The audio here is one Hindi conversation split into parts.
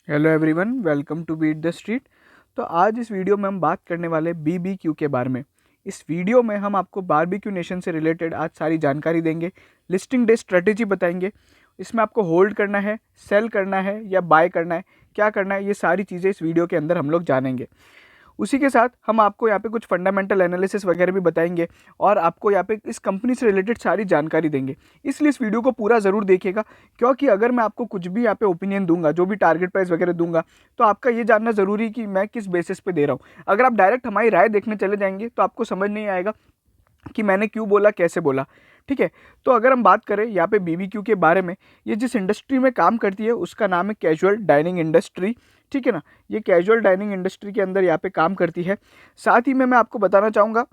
Hello everyone, welcome to beat the street. तो आज इस वीडियो में हम बात करने वाले बीबीक्यू के बारे में। इस वीडियो में हम आपको बारबेक्यू नेशन से रिलेटेड आज सारी जानकारी देंगे, लिस्टिंग डे स्ट्रेटेजी बताएंगे। इसमें आपको होल्ड करना है, सेल करना है या बाय करना है, क्या करना है, ये सारी चीज़ें इस वीडियो के अंदर हम लोग जानेंगे। उसी के साथ हम आपको यहाँ पे कुछ फंडामेंटल एनालिसिस वगैरह भी बताएंगे और आपको यहाँ पे इस कंपनी से रिलेटेड सारी जानकारी देंगे। इसलिए इस वीडियो को पूरा ज़रूर देखिएगा, क्योंकि अगर मैं आपको कुछ भी यहाँ पे ओपिनियन दूंगा, जो भी टारगेट प्राइस वगैरह दूंगा, तो आपका ये जानना ज़रूरी है कि मैं किस बेसिस पे दे रहा हूँ। अगर आप डायरेक्ट हमारी राय देखने चले जाएंगे तो आपको समझ नहीं आएगा कि मैंने क्यों बोला, कैसे बोला। ठीक है, तो अगर हम बात करें यहाँ पे बीबीक्यू के बारे में, ये जिस इंडस्ट्री में काम करती है उसका नाम है कैजुअल डाइनिंग इंडस्ट्री। ठीक है ना, ये कैजुअल डाइनिंग इंडस्ट्री के अंदर यहाँ पे काम करती है। साथ ही में मैं आपको बताना चाहूँगा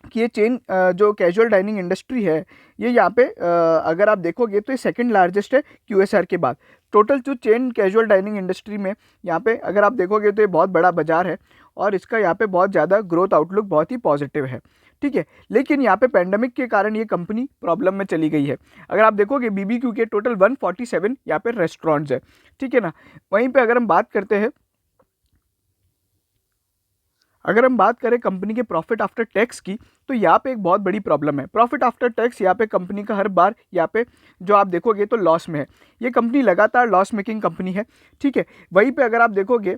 कि ये चेन जो कैजुअल डाइनिंग इंडस्ट्री है, ये यहाँ पे अगर आप देखोगे तो ये सेकंड लार्जेस्ट है क्यूएसआर के बाद। टोटल जो चेन कैजुअल डाइनिंग इंडस्ट्री में यहाँ पे अगर आप देखोगे तो ये बहुत बड़ा बाजार है और इसका यहाँ पे बहुत ज़्यादा ग्रोथ आउटलुक बहुत ही पॉजिटिव है। ठीक है, लेकिन यहाँ पे पेंडेमिक के कारण ये कंपनी प्रॉब्लम में चली गई है। अगर आप देखोगे बीबीक्यू के टोटल 147 यहाँ पे रेस्टोरेंट्स है। ठीक है ना, वहीं पे अगर हम बात करते हैं, अगर हम बात करें कंपनी के प्रॉफिट आफ्टर टैक्स की, तो यहाँ पे एक बहुत बड़ी प्रॉब्लम है। प्रॉफिट आफ्टर टैक्स यहाँ पे कंपनी का हर बार यहाँ पे जो आप देखोगे तो लॉस में है। ये कंपनी लगातार लॉस मेकिंग कंपनी है। ठीक है, वहीं पे अगर आप देखोगे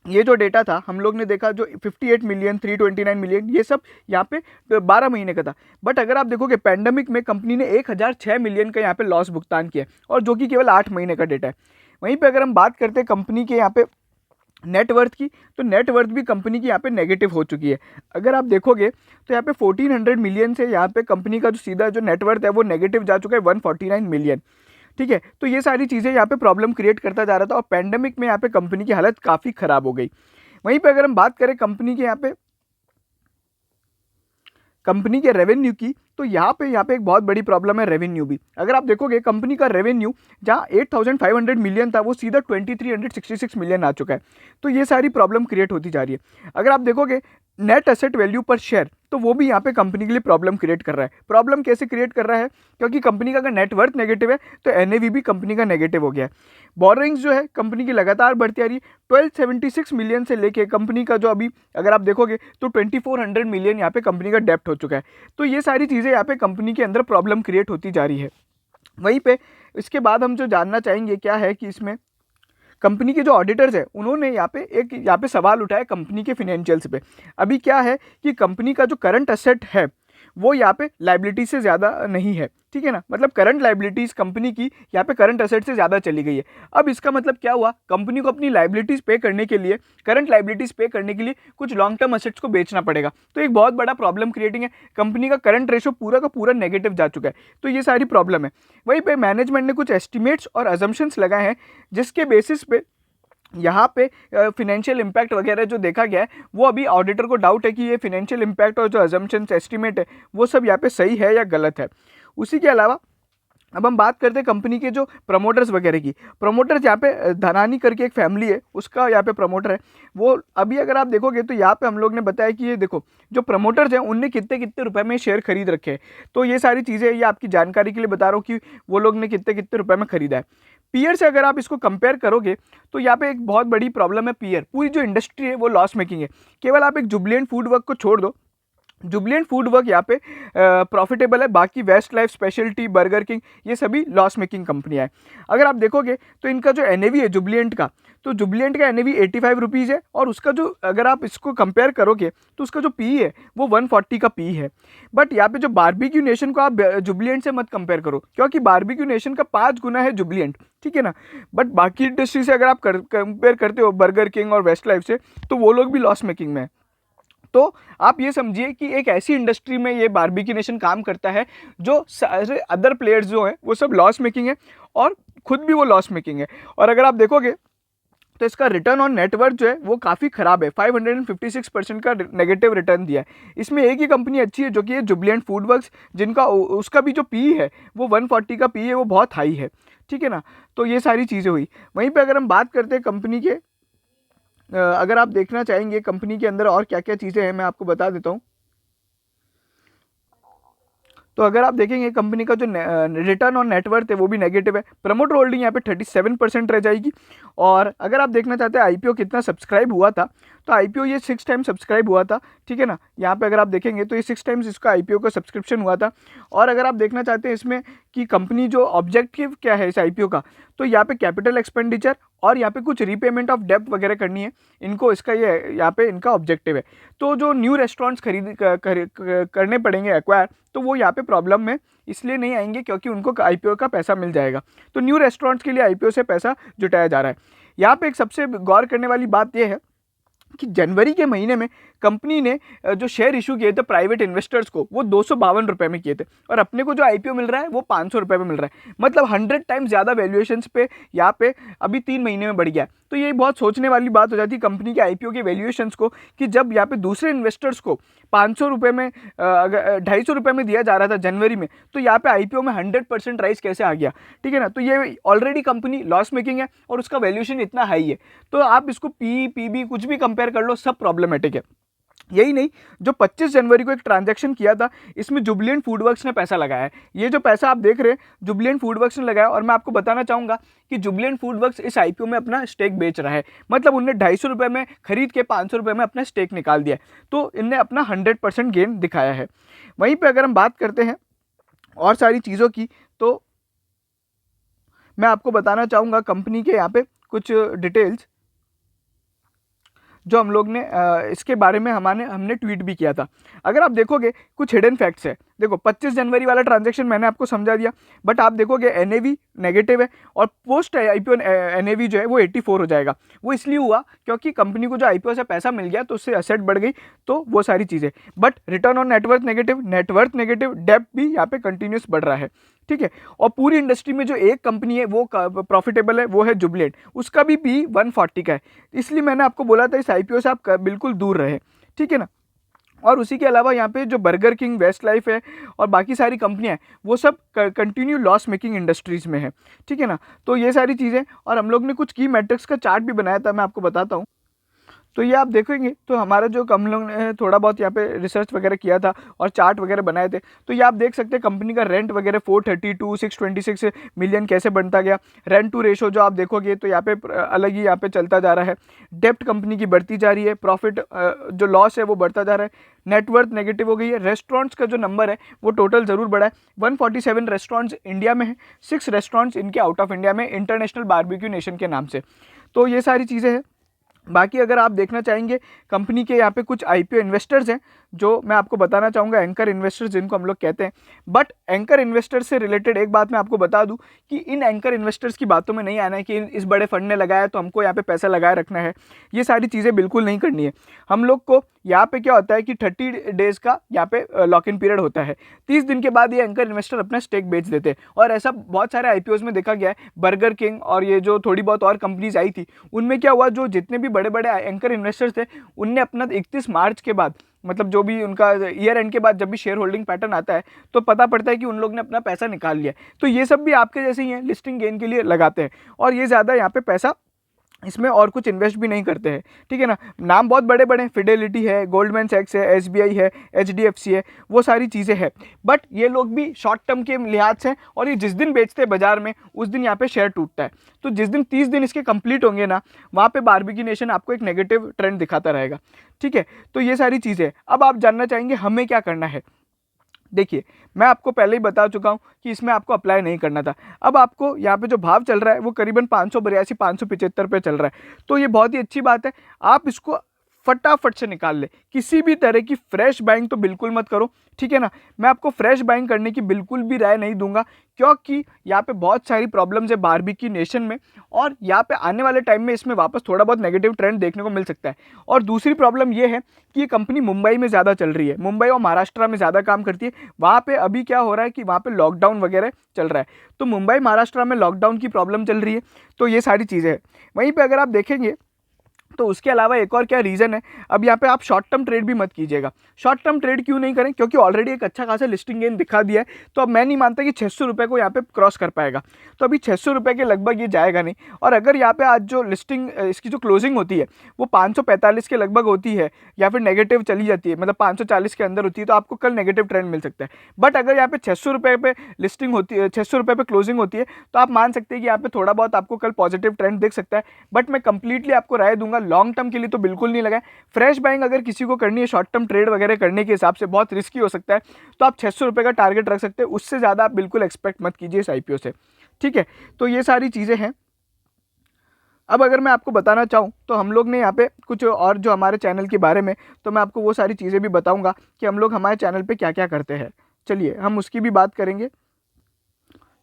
ये जो डेटा था हम लोग ने देखा, जो 58 मिलियन, 329 मिलियन, ये सब यहाँ पे 12 महीने का था। बट अगर आप देखोगे पैंडमिक में कंपनी ने 1006 मिलियन का यहाँ पे लॉस भुगतान किया है, और जो कि केवल 8 महीने का डेटा है। वहीं पे अगर हम बात करते हैं कंपनी के यहाँ पे नेटवर्थ की, तो नेटवर्थ भी कंपनी की यहाँ पे नेगेटिव हो चुकी है। अगर आप देखोगे तो यहाँ पे 1400 मिलियन से यहाँ पे कंपनी का जो सीधा जो नेटवर्थ है वो नेगेटिव जा चुका है 149 मिलियन। ठीक है, तो ये सारी चीज़ें यहाँ पे प्रॉब्लम क्रिएट करता जा रहा था और पैंडेमिक में यहाँ पे कंपनी की हालत काफ़ी ख़राब हो गई। वहीं पे अगर हम बात करें कंपनी के रेवेन्यू की, तो यहाँ पे एक बहुत बड़ी प्रॉब्लम है रेवेन्यू भी। अगर आप देखोगे कंपनी का रेवेन्यू जहाँ 8500 मिलियन था वो सीधा 2366 मिलियन आ चुका है। तो ये सारी प्रॉब्लम क्रिएट होती जा रही है। अगर आप देखोगे नेट एसेट वैल्यू पर शेयर, तो वो भी यहाँ पे कंपनी के लिए प्रॉब्लम क्रिएट कर रहा है। प्रॉब्लम कैसे क्रिएट कर रहा है, क्योंकि कंपनी का अगर नेटवर्थ नेगेटिव है तो एनएवी भी कंपनी का नेगेटिव हो गया है। बोरिंग्स जो है कंपनी की लगातार बढ़ती आ रही है। 1276 मिलियन से लेके कंपनी का जो अभी अगर आप देखोगे तो 2400 मिलियन यहाँ पे कंपनी का डेप्ट हो चुका है। तो ये सारी चीज़ें यहाँ पे कंपनी के अंदर प्रॉब्लम क्रिएट होती जा रही है। वहीं पे इसके बाद हम जो जानना चाहेंगे क्या है कि इसमें कंपनी के जो ऑडिटर्स है उन्होंने यहाँ पे सवाल उठाया कंपनी के फिनेंशियल्स पे। अभी क्या है कि कंपनी का जो करंट एसेट है वो यहाँ पे लाइबिलिटी से ज़्यादा नहीं है। ठीक है ना, मतलब करंट लाइबिलिटीज़ कंपनी की यहाँ पे करंट एसेट से ज़्यादा चली गई है। अब इसका मतलब क्या हुआ, कंपनी को अपनी लाइबिलिटीज़ पे करने के लिए, करंट लाइबिलिटीज़ पे करने के लिए कुछ लॉन्ग टर्म एसेट्स को बेचना पड़ेगा। तो एक बहुत बड़ा प्रॉब्लम क्रिएटिंग है। कंपनी का करंट रेशो पूरा का पूरा नेगेटिव जा चुका है। तो ये सारी प्रॉब्लम है। वहीं पे मैनेजमेंट ने कुछ एस्टिमेट्स और अजम्पशंस लगाए हैं जिसके बेसिस पे यहाँ पे फिनेंशियल इम्पैक्ट वगैरह जो देखा गया है, वो अभी ऑडिटर को डाउट है कि ये फिनेंशियल इम्पैक्ट और जो अजम्पशंस एस्टिमेट है वो सब यहाँ पे सही है या गलत है। उसी के अलावा अब हम बात करते हैं कंपनी के जो प्रमोटर्स वगैरह की। प्रमोटर्स यहाँ पे धनानी करके एक फैमिली है, उसका यहाँ पे प्रमोटर है वो। अभी अगर आप देखोगे तो यहाँ पे हम लोग ने बताया कि ये देखो जो प्रमोटर्स हैं उनने कितने कितने रुपए में शेयर खरीद रखे हैं। तो ये सारी चीज़ें ये आपकी जानकारी के लिए बता रहा हूँ कि वो लोग ने कितने कितने रुपए में खरीदा है। पीयर से अगर आप इसको कंपेयर करोगे तो यहाँ पे एक बहुत बड़ी प्रॉब्लम है। पीयर पूरी जो इंडस्ट्री है वो लॉस मेकिंग है। केवल आप एक जुबिलेंट फूड वर्क को छोड़ दो, जुबिलेंट फूड वर्क यहाँ पे प्रॉफिटेबल है, बाकी Westlife, speciality, Burger King, ये सभी लॉस मेकिंग कंपनियाँ हैं। अगर आप देखोगे तो इनका जो एनएवी है जुबिलेंट का, तो जुबिलेंट का एनएवी 85 रुपीज़ है और उसका जो अगर आप इसको कंपेयर करोगे तो उसका जो पी है वो 140 का पी है। बट यहाँ पे जो बारबेक्यू नेशन को आप जुबिलेंट से मत कंपेयर करो, क्योंकि बारबेक्यू नेशन का 5 गुना है जुबिलेंट। ठीक है ना, बट बाकी इंडस्ट्री से अगर आप कंपेयर करते हो बर्गर किंग और वेस्ट लाइफ से, तो वो लोग भी लॉस मेकिंग में है। तो आप ये समझिए कि एक ऐसी इंडस्ट्री में ये बारबेक्यू नेशन काम करता है जो सारे अदर प्लेयर्स जो हैं वो सब लॉस मेकिंग है और खुद भी वो लॉस मेकिंग है। और अगर आप देखोगे तो इसका रिटर्न ऑन नेटवर्थ जो है वो काफ़ी ख़राब है। 556% का नेगेटिव रिटर्न दिया है। इसमें एक ही कंपनी अच्छी है जो कि है जुबिलेंट फूड वर्क्स, जिनका उसका भी जो पी है वो 140 का पी है, वो बहुत हाई है। ठीक है ना, तो ये सारी चीज़ें हुई। वहीं पे अगर हम बात करते हैं कंपनी के, अगर आप देखना चाहेंगे कंपनी के अंदर और क्या क्या चीज़ें हैं मैं आपको बता देता हूँ। तो अगर आप देखेंगे कंपनी का जो रिटर्न ऑन नेटवर्थ है वो भी नेगेटिव है। प्रमोटर होल्डिंग यहाँ पे 37% रह जाएगी और अगर आप देखना चाहते हैं आईपीओ कितना सब्सक्राइब हुआ था, तो आईपीओ ये 6 टाइम सब्सक्राइब हुआ था, ठीक है ना। यहाँ पे अगर आप देखेंगे तो ये 6 टाइम्स इसका आईपीओ का सब्सक्रिप्शन हुआ था। और अगर आप देखना चाहते हैं इसमें कि कंपनी जो ऑब्जेक्टिव क्या है इस आईपीओ का, तो यहाँ पे कैपिटल एक्सपेंडिचर और यहाँ पे कुछ रीपेमेंट ऑफ डेब्ट वगैरह करनी है इनको, इसका ये यहाँ पे इनका ऑब्जेक्टिव है। तो जो न्यू रेस्टोरेंट्स करने पड़ेंगे एक्वायर, तो वो यहाँ पे प्रॉब्लम में इसलिए नहीं आएंगे क्योंकि उनको आईपीओ का पैसा मिल जाएगा। तो न्यू रेस्टोरेंट्स के लिए आईपीओ से पैसा जुटाया जा रहा है। यहाँ पे एक सबसे गौर करने वाली बात यह है कि जनवरी के महीने में कंपनी ने जो शेयर इशू किए थे प्राइवेट इन्वेस्टर्स को, वो 252 रुपये में किए थे, और अपने को जो आईपीओ मिल रहा है वो 500 रुपये में मिल रहा है। मतलब 100 टाइम्स ज़्यादा वैल्यूएशंस पे यहाँ पे अभी 3 महीने में बढ़ गया है। तो ये बहुत सोचने वाली बात हो जाती है कंपनी के आईपीओ के वैल्यूएशंस को, कि जब यहाँ पे दूसरे इन्वेस्टर्स को 500 रुपये में, अगर 250 रुपये में दिया जा रहा था जनवरी में, तो यहाँ पे आईपीओ में 100% राइज कैसे आ गया, ठीक है ना। तो ये ऑलरेडी कंपनी लॉस मेकिंग है और उसका वैल्यूएशन इतना हाई है, तो आप इसको पीबी कुछ भी कंपेयर कर लो, सब प्रॉब्लमेटिक है। यही नहीं, जो 25 जनवरी को एक ट्रांजैक्शन किया था, इसमें जुबिलेंट फूडवर्क्स ने पैसा लगाया है। ये जो पैसा आप देख रहे हैं जुबिलेंट फूडवर्क्स ने लगाया, और मैं आपको बताना चाहूँगा कि जुबिलेंट फूडवर्क्स इस आईपीओ में अपना स्टेक बेच रहा है। मतलब उनने 250 रुपये में खरीद के 500 रुपये में अपना स्टेक निकाल दिया है, तो इनने अपना 100% गेन दिखाया है। वहीं पर अगर हम बात करते हैं और सारी चीज़ों की, तो मैं आपको बताना चाहूँगा कंपनी के यहाँ पे कुछ डिटेल्स जो हम लोग ने इसके बारे में हमने ट्वीट भी किया था। अगर आप देखोगे कुछ हिडन फैक्ट्स है। देखो 25 जनवरी वाला ट्रांजैक्शन मैंने आपको समझा दिया, बट आप देखोगे एनएवी नेगेटिव है और पोस्ट आईपीओ एनएवी जो है वो 84 हो जाएगा। वो इसलिए हुआ क्योंकि कंपनी को जो आईपीओ से पैसा मिल गया तो उससे एसेट बढ़ गई, तो वो सारी चीज़ें। But return on net worth negative, डेब्ट भी यहाँ पे कंटिन्यूस बढ़ रहा है, ठीक है। और पूरी इंडस्ट्री में जो एक कंपनी है वो प्रॉफिटेबल है, वो है जुबिलेंट, उसका भी पी 140 का है। इसलिए मैंने आपको बोला था इस आईपीओ से आप बिल्कुल दूर रहे, ठीक है ना। और उसी के अलावा यहाँ पे जो बर्गर किंग, वेस्ट लाइफ है और बाकी सारी कंपनियाँ हैं, वो सब कंटिन्यू लॉस मेकिंग इंडस्ट्रीज़ में है, ठीक है ना। तो ये सारी चीज़ें, और हम लोग ने कुछ की मैट्रिक्स का चार्ट भी बनाया था, मैं आपको बताता हूँ। तो ये आप देखेंगे तो हमारा जो हम लोग ने थोड़ा बहुत यहाँ पे रिसर्च वगैरह किया था और चार्ट वगैरह बनाए थे, तो ये आप देख सकते हैं कंपनी का रेंट वगैरह 432 626 मिलियन कैसे बनता गया। रेंट टू रेशो जो आप देखोगे तो यहाँ पे अलग ही यहाँ पे चलता जा रहा है। डेप्ट कंपनी की बढ़ती जा रही है, प्रॉफिट जो लॉस है वो बढ़ता जा रहा है, नेटवर्थ नेगेटिव हो गई है। रेस्टोरेंट्स का जो नंबर है वो टोटल ज़रूर बढ़ा है, 147 रेस्टोरेंट्स इंडिया में है, 6 रेस्टोरेंट्स इनके आउट ऑफ इंडिया में, इंटरनेशनल बारबेक्यू नेशन के नाम से। तो ये सारी चीज़ें हैं। बाकी अगर आप देखना चाहेंगे कंपनी के यहाँ पे कुछ आईपीओ इन्वेस्टर्स हैं जो मैं आपको बताना चाहूँगा, एंकर इन्वेस्टर्स जिनको हम लोग कहते हैं। बट एंकर इन्वेस्टर्स से रिलेटेड एक बात मैं आपको बता दूं कि इन एंकर इन्वेस्टर्स की बातों में नहीं आना है कि इस बड़े फंड ने लगाया तो हमको यहाँ पे पैसा लगाए रखना है, ये सारी चीज़ें बिल्कुल नहीं करनी है। हम लोग को यहाँ पे क्या होता है कि 30 डेज़ का यहाँ पे लॉक इन पीरियड होता है, 30 दिन के बाद ये एंकर इन्वेस्टर अपना स्टेक बेच देते हैं। और ऐसा बहुत सारे आईपीओज में देखा गया है। बर्गर किंग और ये जो थोड़ी बहुत और कंपनीज आई थी, उनमें क्या हुआ, जो जितने भी बड़े बड़े एंकर इन्वेस्टर्स थे उनने अपना 31 मार्च के बाद, मतलब जो भी उनका ईयर एंड के बाद जब भी शेयर होल्डिंग पैटर्न आता है तो पता पड़ता है कि उन लोग ने अपना पैसा निकाल लिया। तो ये सब भी आपके जैसे ही हैं, लिस्टिंग गेन के लिए लगाते हैं और ये ज़्यादा यहाँ पे पैसा इसमें और कुछ इन्वेस्ट भी नहीं करते हैं, ठीक है ना। नाम बहुत बड़े बड़े, फिडेलिटी है, गोल्डमैन सैक्स है, एसबीआई है, एचडीएफसी है, वो सारी चीज़ें हैं। बट ये लोग भी शॉर्ट टर्म के लिहाज से, और ये जिस दिन बेचते हैं बाजार में उस दिन यहाँ पे शेयर टूटता है। तो जिस दिन 30 दिन इसके कंप्लीट होंगे ना, वहाँ पे बारबेक्यू नेशन आपको एक नेगेटिव ट्रेंड दिखाता रहेगा, ठीक है। तो ये सारी चीज़ें। अब आप जानना चाहेंगे हमें क्या करना है। देखिए, मैं आपको पहले ही बता चुका हूं कि इसमें आपको अप्लाई नहीं करना था। अब आपको यहाँ पे जो भाव चल रहा है वो करीबन 582 575 पे चल रहा है, तो ये बहुत ही अच्छी बात है। आप इसको फटाफट से निकाल ले। किसी भी तरह की फ्रेश बाइंग तो बिल्कुल मत करो, ठीक है ना। मैं आपको फ्रेश बाइंग करने की बिल्कुल भी राय नहीं दूंगा, क्योंकि यहाँ पे बहुत सारी प्रॉब्लम्स है बारबेक्यू नेशन में, और यहाँ पे आने वाले टाइम में इसमें वापस थोड़ा बहुत नेगेटिव ट्रेंड देखने को मिल सकता है। और दूसरी प्रॉब्लम ये है कि ये कंपनी मुंबई में ज़्यादा चल रही है, मुंबई और महाराष्ट्र में ज़्यादा काम करती है। वहाँ पे अभी क्या हो रहा है कि वहाँ पे लॉकडाउन वगैरह चल रहा है, तो मुंबई महाराष्ट्र में लॉकडाउन की प्रॉब्लम चल रही है। तो ये सारी चीज़ें हैं। वहीं पर अगर आप देखेंगे तो उसके अलावा एक और क्या रीज़न है, अब यहाँ पे आप शॉर्ट टर्म ट्रेड भी मत कीजिएगा। शॉर्ट टर्म ट्रेड क्यों नहीं करें, क्योंकि ऑलरेडी एक अच्छा खासा लिस्टिंग गेन दिखा दिया है, तो अब मैं नहीं मानता कि 600 रुपये को यहाँ पे क्रॉस कर पाएगा। तो अभी 600 रुपये के लगभग ये जाएगा नहीं। और अगर यहाँ पे आज जो लिस्टिंग इसकी जो क्लोजिंग होती है वो 545 के लगभग होती है या फिर नेगेटिव चली जाती है, मतलब 540 के अंदर होती है, तो आपको कल नेगेटिव ट्रेंड मिल सकता है। बट अगर यहाँ पे 600 रुपये पे लिस्टिंग होती है, 600 रुपये पे क्लोजिंग होती है, तो आप मान सकते हैं कि यहाँ पे थोड़ा बहुत आपको कल पॉजिटिव ट्रेंड दिख सकता है। बट मैं कंप्लीटली आपको राय दूंगा, लॉन्ग टर्म के लिए तो बिल्कुल नहीं लगाए। फ्रेश बाइंग अगर किसी को करनी है शॉर्ट टर्म ट्रेड वगैरह करने के हिसाब से बहुत रिस्की हो सकता है, तो आप 600 रुपये का टारगेट रख सकते हैं, उससे ज़्यादा आप बिल्कुल एक्सपेक्ट मत कीजिए इस आईपीओ से। ठीक है, तो ये सारी चीज़ें हैं। अब अगर मैं आपको बताना चाहूँ तो हम लोग ने यहाँ पे कुछ और जो हमारे चैनल के बारे में, तो मैं आपको वो सारी चीज़ें भी बताऊँगा कि हम लोग हमारे चैनल पे क्या क्या करते हैं। चलिए हम उसकी भी बात करेंगे।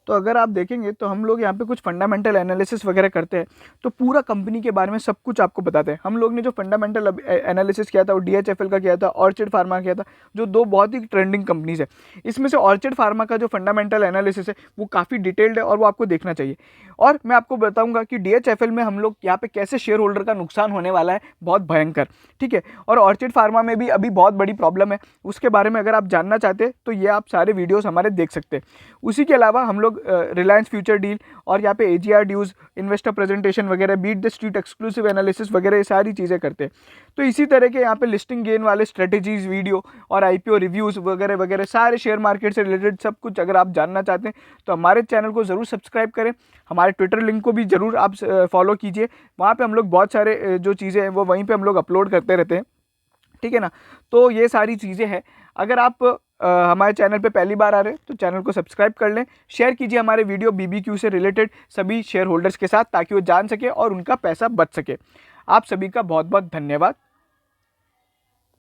तो अगर आप देखेंगे तो हम लोग यहाँ पे कुछ फंडामेंटल एनालिसिस वगैरह करते हैं, तो पूरा कंपनी के बारे में सब कुछ आपको बताते हैं। हम लोग ने जो फंडामेंटल एनालिसिस किया था वो DHFL का किया था, ऑर्चिड फार्मा किया था, जो दो बहुत ही ट्रेंडिंग कंपनीज है। इसमें से ऑर्चिड फार्मा का जो फंडामेंटल एनालिसिस है वो काफ़ी डिटेल्ड है और वो आपको देखना चाहिए। और मैं आपको बताऊंगा कि DHFL में हम लोग यहाँ पे कैसे शेयर होल्डर का नुकसान होने वाला है, बहुत भयंकर। ठीक है, और ऑर्चिड फार्मा में भी अभी बहुत बड़ी प्रॉब्लम है, उसके बारे में अगर आप जानना चाहते हैं तो ये आप सारे वीडियोस हमारे देख सकते हैं। उसी के अलावा हम लोग रिलायंस फ्यूचर डील और यहाँ पे AGR ड्यूज, इन्वेस्टर प्रेजेंटेशन वगैरह, beat the street exclusive analysis वगैरह, ये सारी चीज़ें करते हैं। तो इसी तरह के यहाँ पे लिस्टिंग गेन वाले स्ट्रेटेजीज वीडियो और IPO रिव्यूज़ वगैरह वगैरह सारे शेयर मार्केट से रिलेटेड सब कुछ अगर आप जानना चाहते हैं तो हमारे चैनल को ज़रूर सब्सक्राइब करें। हमारे ट्विटर लिंक को भी ज़रूर आप फॉलो कीजिए, वहाँ पे हम लोग बहुत सारे जो चीज़ें हैं वो वहीं पे हम लोग अपलोड करते रहते हैं। ठीक है ना, तो ये सारी चीज़ें हैं। अगर आप हमारे चैनल पे पहली बार आ रहे हैं तो चैनल को सब्सक्राइब कर लें, शेयर कीजिए हमारे वीडियो BBQ से रिलेटेड सभी शेयर होल्डर्स के साथ, ताकि वो जान सके और उनका पैसा बच सके। आप सभी का बहुत बहुत धन्यवाद।